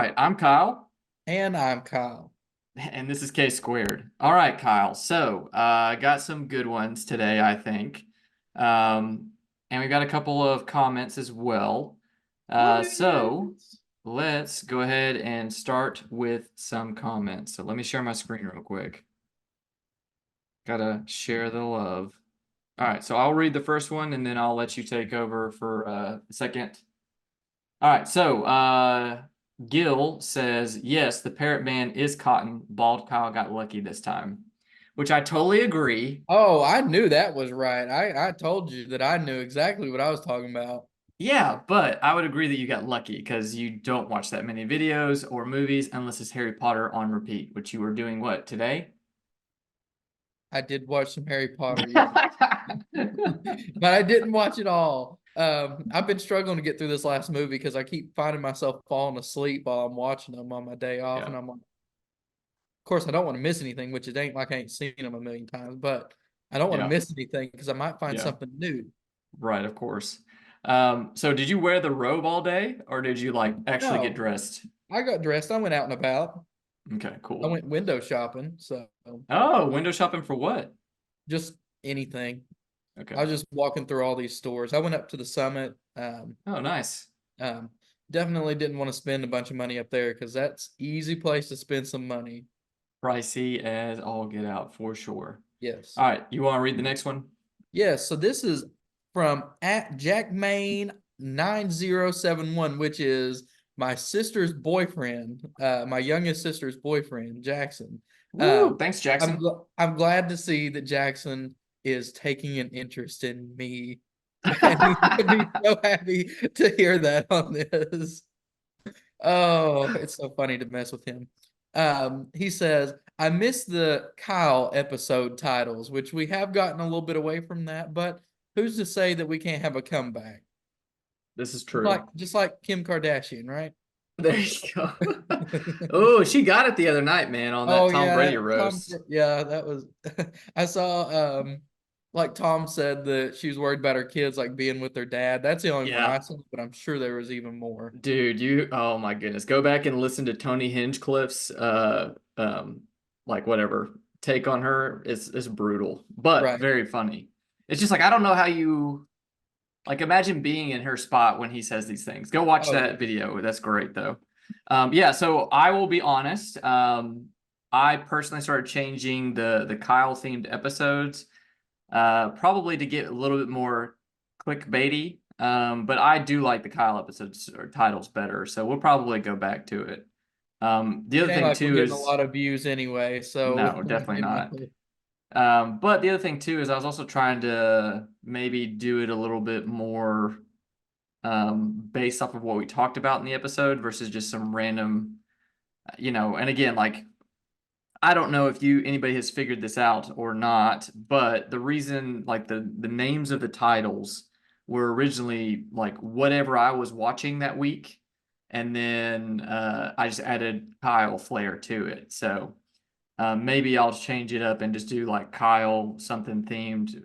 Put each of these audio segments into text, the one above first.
right, I'm Kyle, And I'm Kyle. and this is K Squared. All right, Kyle. So, I got some good ones today, I think. Um, and we got a couple of comments as well. So Comments. let's go ahead and start with some comments. So let me share my screen real quick. Gotta share the love. All right, so I'll read the first one and then I'll let you take over for a second. All right, so Gil says, yes, the parrot man is cotton. Bald Kyle got lucky this time, which I totally agree. Oh, I knew that was right. I told you that I knew exactly what I was talking about. Yeah, but I would agree that you got lucky because you don't watch that many videos or movies unless it's Harry Potter on repeat, which you were doing what, today? I did watch some Harry Potter, yeah. But I didn't watch it all. I've been struggling to get through this last movie because I keep finding myself falling asleep while I'm watching them on my day off. Yeah, And I'm like, of course, I don't want to miss anything, which it ain't like I ain't seen them a million times, but I don't want to yeah, miss anything because I might find yeah, something new. right, of course. So did you wear the robe all day or did you like actually get No, dressed? I got dressed. I went out and about. Okay, I cool. went window shopping. So Oh, window shopping for what? just anything. I Okay. was just walking through all these stores. I went up to the summit. Oh, nice. Um, Definitely didn't want to spend a bunch of money up there because that's easy place to spend some money. Pricey as all get out for sure. Yes. All right, you want to read the next one? Yes. So this is from at Jackmain 9071, which is my sister's boyfriend, my youngest sister's boyfriend, Jackson. Woo! Um, Thanks, Jackson. I'm glad to see that Jackson is taking an interest in me. And he's gonna be so happy to hear that on this. Oh, it's so funny to mess with him. He says, I miss the Kyle episode titles, which we have gotten a little bit away from that, but who's to say that we can't have a comeback? This is Just true. like just like Kim Kardashian, right? There you go. Oh, she got it the other night, man, on that Oh Tom yeah, Brady that roast. yeah, that was I saw like Tom said that she was worried about her kids like being with their dad. That's the only one Yeah. I saw, but I'm sure there was even more. Dude, oh my goodness. Go back and listen to Tony Hinchcliffe's like whatever take on her. It's brutal, but Right. very funny. It's just like I don't know how you like imagine being in her spot when he says these things. Go watch Oh that yeah. video. That's great though. Yeah, so I will be honest. I personally started changing the Kyle themed episodes, probably to get a little bit more clickbaity. But I do like the Kyle episodes or titles better, so we'll probably go back to it. The It other ain't thing like we're too getting a is lot of views anyway, so no, we definitely may not. not. But the other thing too is I was also trying to maybe do it a little bit more based off of what we talked about in the episode versus just some random, and again, like I don't know if anybody has figured this out or not, but the reason like the names of the titles were originally like whatever I was watching that week, and then I just added Kyle flair to it. So maybe I'll change it up and just do like Kyle something themed,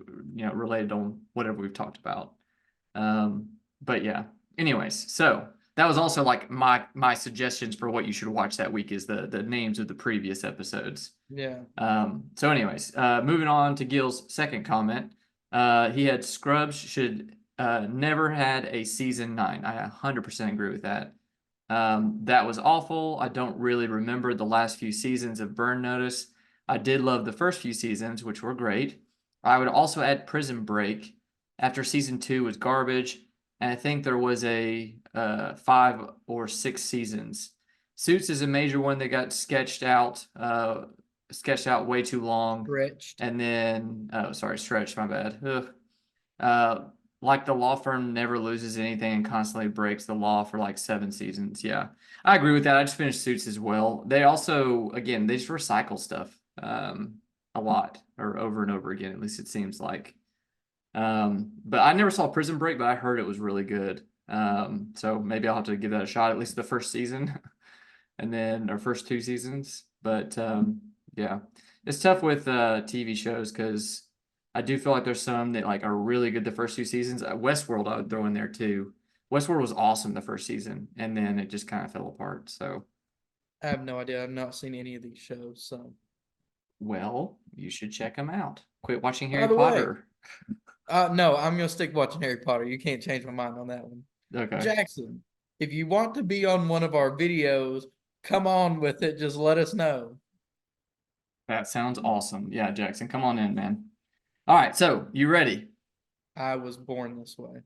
related on whatever we've talked about. But yeah. Anyways, so that was also like my suggestions for what you should watch that week is the names of the previous episodes. Yeah. So anyways, moving on to Gil's second comment. He had Scrubs should never had a season 9. I 100% agree with that. That was awful. I don't really remember the last few seasons of Burn Notice. I did love the first few seasons, which were great. I would also add Prison Break after season 2 was garbage, and I think there was a 5 or 6 seasons. Suits is a major one that got sketched out way too long, Stretched. and then oh sorry, stretched, my bad. Ugh. Uh, like the law firm never loses anything and constantly breaks the law for like 7 seasons. Yeah, I agree with that. I just finished Suits as well. They also, again, they just recycle stuff a lot or over and over again. At least it seems like. But I never saw Prison Break, but I heard it was really good. So maybe I'll have to give that a shot, at least the first season, and then our first 2 seasons. But yeah, it's tough with TV shows because I do feel like there's some that like are really good the first 2 seasons. Westworld I would throw in there too. Westworld was awesome the first season, and then it just kind of fell apart. So, I have no idea. I've not seen any of these shows. So, well, you should check them out. Quit watching by Harry the way, Potter. no, I'm gonna stick watching Harry Potter. You can't change my mind on that one. Okay. Jackson, if you want to be on one of our videos, come on with it. Just let us know. That sounds awesome. Yeah, Jackson, come on in, man. All right, so you ready? I was born this way.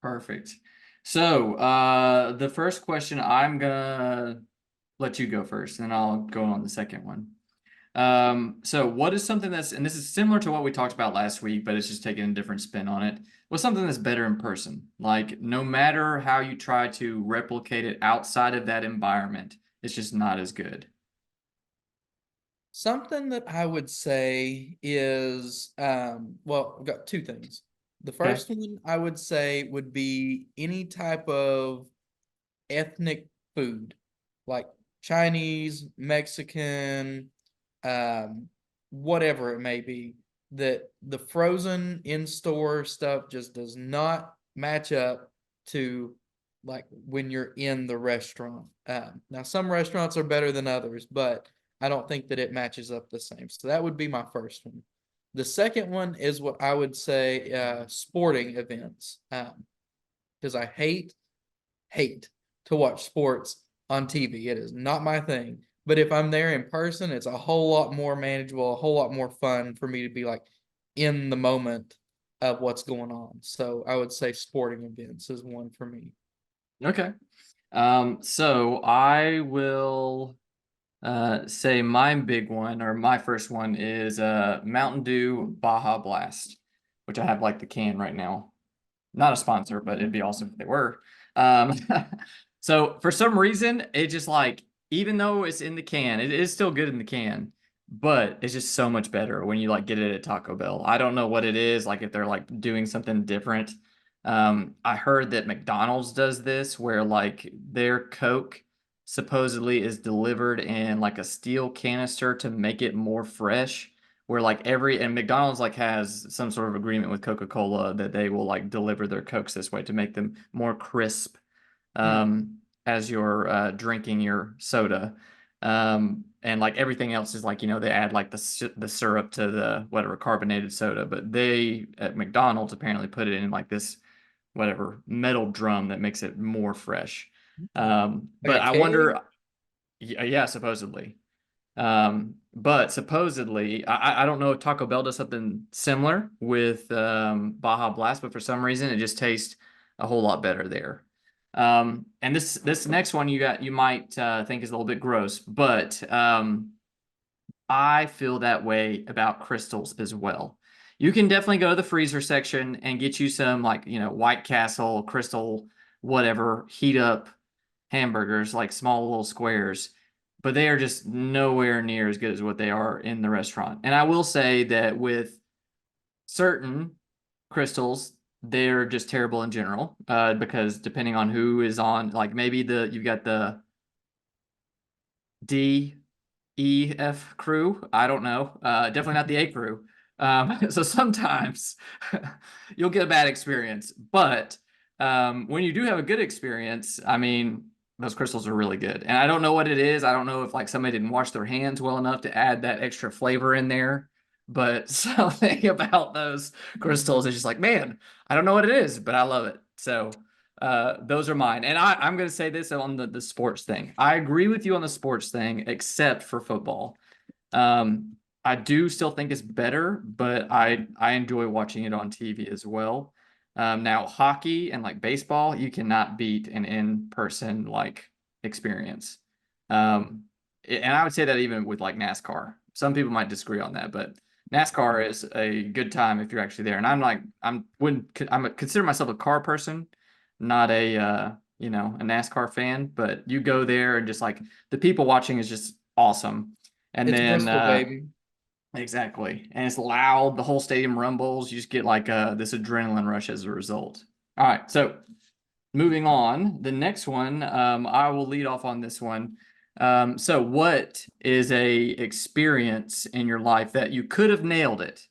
Perfect. So, the first question, I'm gonna let you go first, and I'll go on the second one. So what is something that's, and this is similar to what we talked about last week, but it's just taking a different spin on it. What's something that's better in person? Like, no matter how you try to replicate it outside of that environment, it's just not as good. Something that I would say is, well, I've got two things. The Okay. first one I would say would be any type of ethnic food, like Chinese, Mexican, um, whatever it may be, that the frozen in-store stuff just does not match up to like when you're in the restaurant. Now, some restaurants are better than others, but I don't think that it matches up the same. So that would be my first one. The second one is what I would say sporting events, because I hate to watch sports on TV. It is not my thing. But if I'm there in person, it's a whole lot more manageable, a whole lot more fun for me to be like in the moment of what's going on. So I would say sporting events is one for me. Okay. So I will say my big one, or my first one, is Mountain Dew Baja Blast, which I have like the can right now. Not a sponsor, but it'd be awesome if they were. Um, so for some reason, it just like, even though it's in the can, it is still good in the can, but it's just so much better when you like get it at Taco Bell. I don't know what it is, like if they're like doing something different. I heard that McDonald's does this where like their Coke supposedly is delivered in like a steel canister to make it more fresh, where like and McDonald's like has some sort of agreement with Coca-Cola that they will like deliver their Cokes this way to make them more crisp Hmm. as you're drinking your soda. And like everything else is like, they add like the syrup to the whatever carbonated soda, but they at McDonald's apparently put it in like this whatever metal drum that makes it more fresh. Like But a I keg? wonder, yeah, supposedly. But supposedly, I don't know if Taco Bell does something similar with Baja Blast, but for some reason it just tastes a whole lot better there. And this next one you might think is a little bit gross, but I feel that way about crystals as well. You can definitely go to the freezer section and get you some like, White Castle, Crystal, whatever, heat up hamburgers, like small little squares, but they are just nowhere near as good as what they are in the restaurant. And I will say that with certain crystals, they're just terrible in general, because depending on who is on, like maybe you've got the D, E, F crew. I don't know. Definitely not the A crew. So sometimes you'll get a bad experience, but when you do have a good experience, I mean, those crystals are really good. And I don't know what it is. I don't know if like somebody didn't wash their hands well enough to add that extra flavor in there, but something about those crystals is just like, man, I don't know what it is, but I love it. So those are mine. And I'm going to say this on the sports thing. I agree with you on the sports thing, except for football. Um, I do still think it's better, but I enjoy watching it on TV as well. Now hockey and like baseball, you cannot beat an in-person like experience. Um, and I would say that even with like NASCAR. Some people might disagree on that, but NASCAR is a good time if you're actually there. And I'm consider myself a car person, not a NASCAR fan, but you go there and just like the people watching is just awesome. And It's then Bristol, baby. exactly. And it's loud, the whole stadium rumbles. You just get like this adrenaline rush as a result. All right, so moving on, the next one, I will lead off on this one. So what is a experience in your life that you could have nailed it,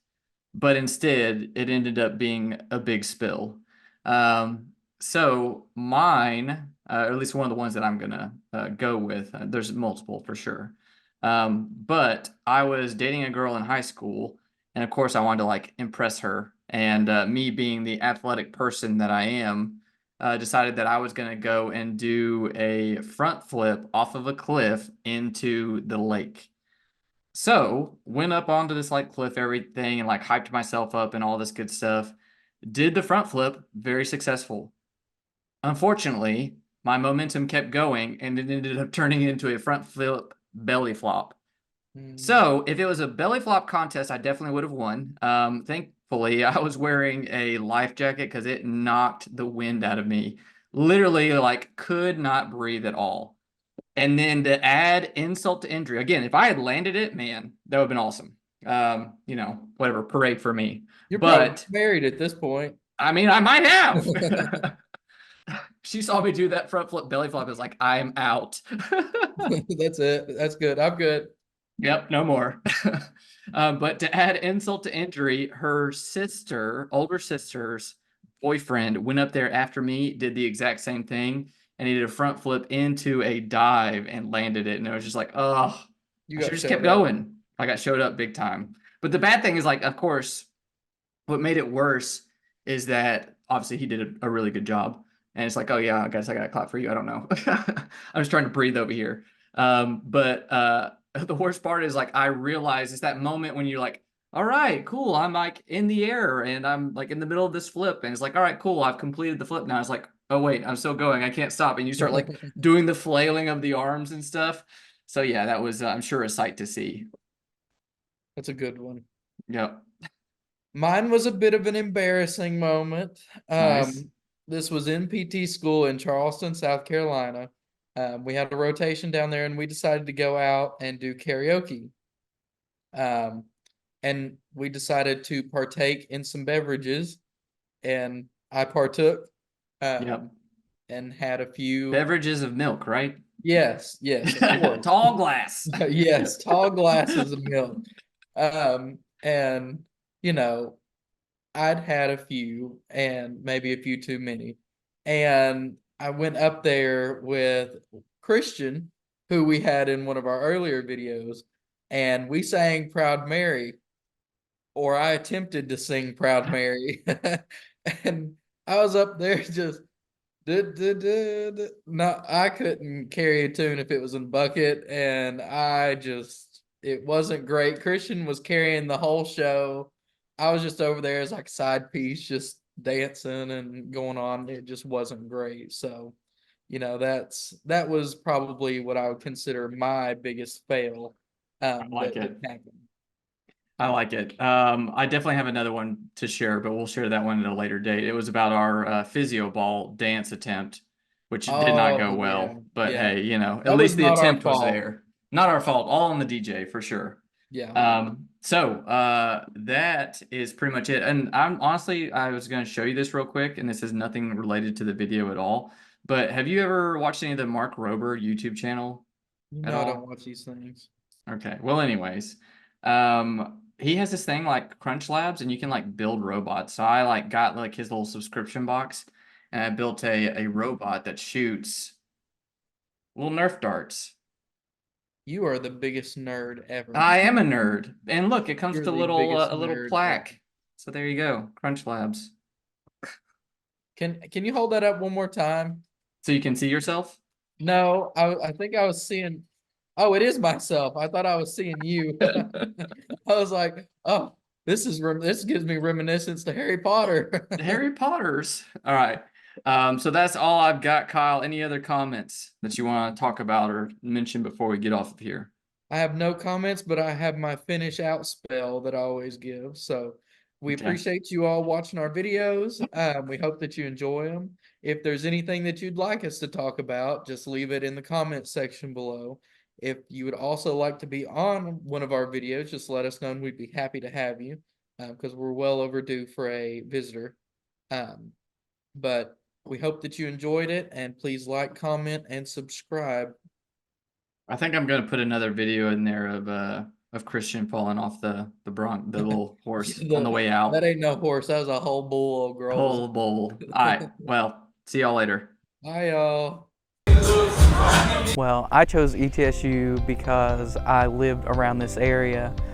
but instead it ended up being a big spill? Um, So mine, or at least one of the ones that I'm gonna go with, there's multiple for sure. But I was dating a girl in high school, and of course I wanted to like impress her. And me being the athletic person that I am, decided that I was gonna go and do a front flip off of a cliff into the lake. So went up onto this like cliff, everything, and like hyped myself up and all this good stuff. Did the front flip, very successful. Unfortunately, my momentum kept going and it ended up turning into a front flip belly flop. Mm. So if it was a belly flop contest, I definitely would have won. Thankfully, I was wearing a life jacket because it knocked the wind out of me. Literally, like, could not breathe at all. And then to add insult to injury, again, if I had landed it, man, that would have been awesome. Whatever, parade for me. You're probably But married at this point. I mean, I might have. She saw me do that front flip belly flop. Is like, I'm out. That's it. That's good. I'm good. Yep, no more. But to add insult to injury, her sister, older sister's boyfriend, went up there after me, did the exact same thing, and he did a front flip into a dive and landed it. And it was just like, oh, You I should got have just kept showed up. going. I got showed up big time. But the bad thing is, like, of course, what made it worse is that obviously he did a really good job. And it's like, oh yeah, I guess I got a clap for you. I don't know. I'm just trying to breathe over here. But the worst part is like I realize it's that moment when you're like, all right, cool. I'm like in the air and I'm like in the middle of this flip. And it's like, all right, cool. I've completed the flip now. It's like, oh wait, I'm still going. I can't stop. And you start like doing the flailing of the arms and stuff. So yeah, that was I'm sure a sight to see. That's a good one. Yep. Mine was a bit of an embarrassing moment. Nice. This was in PT school in Charleston, South Carolina. We had a rotation down there and we decided to go out and do karaoke. Um, and we decided to partake in some beverages, and I partook Yep. and had a few. Beverages of milk, right? Yes, of course. Tall glass. Yes, tall glasses of milk. And you know, I'd had a few and maybe a few too many. And I went up there with Christian, who we had in one of our earlier videos, and we sang Proud Mary, or I attempted to sing Proud Mary. And I was up there just no, I couldn't carry a tune if it was in bucket, and it wasn't great. Christian was carrying the whole show. I was just over there as like a side piece, just dancing and going on. It just wasn't great. So, that was probably what I would consider my biggest fail. I like That it. happened. I like it. I definitely have another one to share, but we'll share that one at a later date. It was about our physio ball dance attempt, which did not go Oh yeah, well. But yeah. hey, at That was least the not our attempt was fault. there. Not our fault. All on the DJ for sure. Yeah. So that is pretty much it. And I was going to show you this real quick, and this is nothing related to the video at all. But have you ever watched any of the Mark Rober YouTube channel at I don't all? watch these things. Okay. Well, anyways, he has this thing like Crunch Labs, and you can like build robots. So I like got like his little subscription box, and I built a robot that shoots little Nerf darts. You are the biggest nerd ever. I am a nerd, and look, it comes with You're the biggest a little nerd ever. plaque. So there you go, Crunch Labs. Can you hold that up one more time? So you can see yourself. No, I think I was seeing. Oh, it is myself. I thought I was seeing you. I was like, oh, this gives me reminiscence to Harry Potter. Harry Potter's. All right. So that's all I've got, Kyle. Any other comments that you want to talk about or mention before we get off of here? I have no comments, but I have my finish out spell that I always give. So we Okay. appreciate you all watching our videos. We hope that you enjoy them. If there's anything that you'd like us to talk about, just leave it in the comment section below. If you would also like to be on one of our videos, just let us know and we'd be happy to have you because we're well overdue for a visitor. But we hope that you enjoyed it, and please like, comment, and subscribe. I think I'm gonna put another video in there of Christian falling off the little horse on the way That out. ain't no horse. That was a whole bull of girls. Whole bowl. All right. Well, See y'all later. Bye, y'all. Well, I chose ETSU because I lived around this area